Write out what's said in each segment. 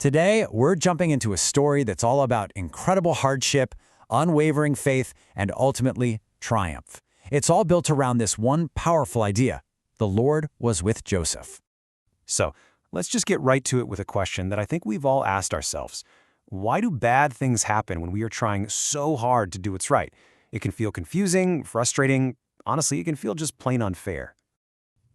Today, we're jumping into a story that's all about incredible hardship, unwavering faith, and ultimately, triumph. It's all built around this one powerful idea: the Lord was with Joseph. So, let's just get right to it with a question that I think we've all asked ourselves. Why do bad things happen when we are trying so hard to do what's right? It can feel confusing, frustrating, honestly, it can feel just plain unfair.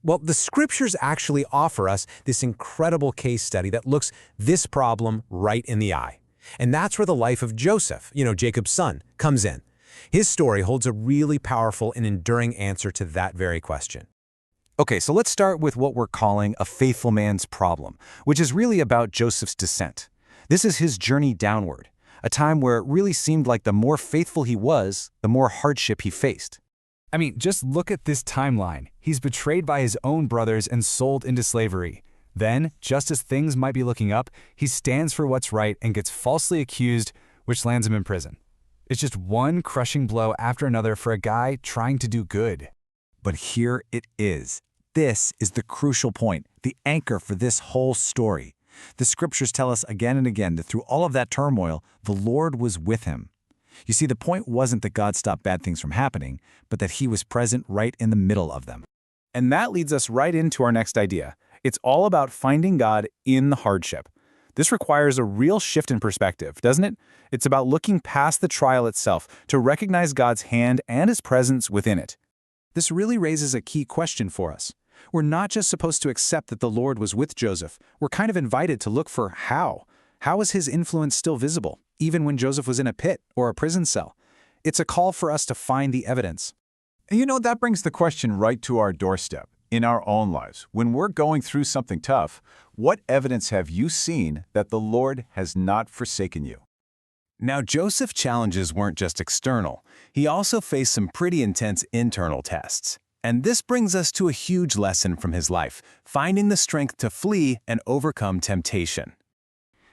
Well, the scriptures actually offer us this incredible case study that looks this problem right in the eye. And that's where the life of Joseph, Jacob's son, comes in. His story holds a really powerful and enduring answer to that very question. Okay, so let's start with what we're calling a faithful man's problem, which is really about Joseph's descent. This is his journey downward, a time where it really seemed like the more faithful he was, the more hardship he faced. I mean, just look at this timeline. He's betrayed by his own brothers and sold into slavery. Then, just as things might be looking up, he stands for what's right and gets falsely accused, which lands him in prison. It's just one crushing blow after another for a guy trying to do good. But here it is. This is the crucial point, the anchor for this whole story. The scriptures tell us again and again that through all of that turmoil, the Lord was with him. You see, the point wasn't that God stopped bad things from happening, but that he was present right in the middle of them. And that leads us right into our next idea. It's all about finding God in the hardship. This requires a real shift in perspective, doesn't it? It's about looking past the trial itself to recognize God's hand and his presence within it. This really raises a key question for us. We're not just supposed to accept that the Lord was with Joseph. We're kind of invited to look for how. How is his influence still visible, even when Joseph was in a pit or a prison cell? It's a call for us to find the evidence. That brings the question right to our doorstep. In our own lives, when we're going through something tough, what evidence have you seen that the Lord has not forsaken you? Now, Joseph's challenges weren't just external. He also faced some pretty intense internal tests. And this brings us to a huge lesson from his life, finding the strength to flee and overcome temptation.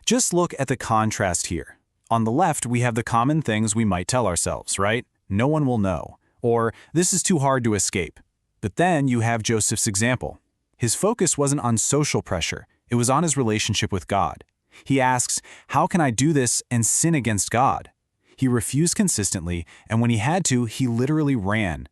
Just look at the contrast here. On the left, we have the common things we might tell ourselves, right? No one will know. Or, this is too hard to escape. But then you have Joseph's example. His focus wasn't on social pressure. It was on his relationship with God. He asks, how can I do this and sin against God? He refused consistently, and when he had to, he literally ran.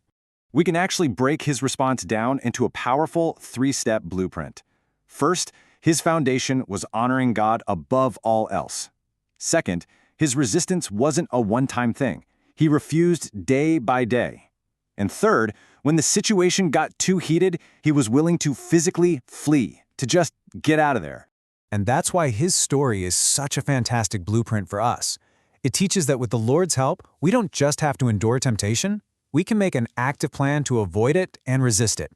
We can actually break his response down into a powerful three-step blueprint. First, his foundation was honoring God above all else. Second, his resistance wasn't a one-time thing. He refused day by day. And third, when the situation got too heated, he was willing to physically flee, to just get out of there. And that's why his story is such a fantastic blueprint for us. It teaches that with the Lord's help, we don't just have to endure temptation, we can make an active plan to avoid it and resist it.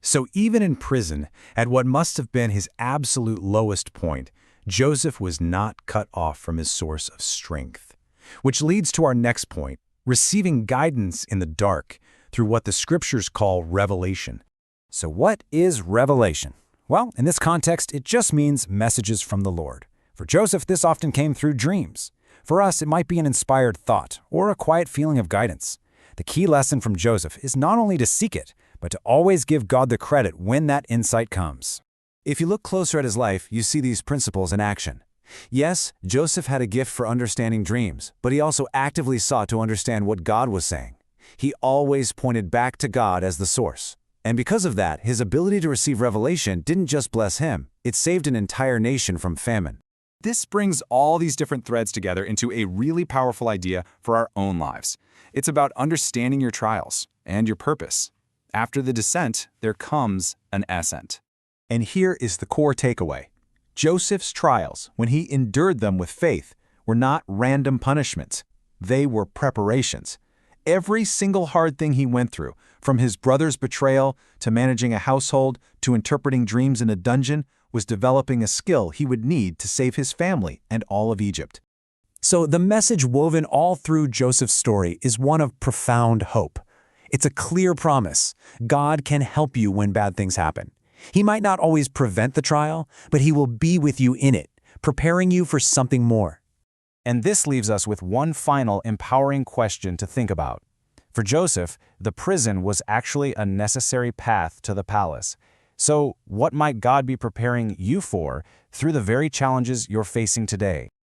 So even in prison, at what must have been his absolute lowest point, Joseph was not cut off from his source of strength. Which leads to our next point, receiving guidance in the dark through what the scriptures call revelation. So what is revelation? Well, in this context, it just means messages from the Lord. For Joseph, this often came through dreams. For us, it might be an inspired thought or a quiet feeling of guidance. The key lesson from Joseph is not only to seek it, but to always give God the credit when that insight comes. If you look closer at his life, you see these principles in action. Yes, Joseph had a gift for understanding dreams, but he also actively sought to understand what God was saying. He always pointed back to God as the source. And because of that, his ability to receive revelation didn't just bless him, it saved an entire nation from famine. This brings all these different threads together into a really powerful idea for our own lives. It's about understanding your trials and your purpose. After the descent, there comes an ascent. And here is the core takeaway. Joseph's trials, when he endured them with faith, were not random punishments. They were preparations. Every single hard thing he went through, from his brother's betrayal to managing a household to interpreting dreams in a dungeon, was developing a skill he would need to save his family and all of Egypt. So the message woven all through Joseph's story is one of profound hope. It's a clear promise. God can help you when bad things happen. He might not always prevent the trial, but he will be with you in it, preparing you for something more. And this leaves us with one final empowering question to think about. For Joseph, the prison was actually a necessary path to the palace. So, what might God be preparing you for through the very challenges you're facing today?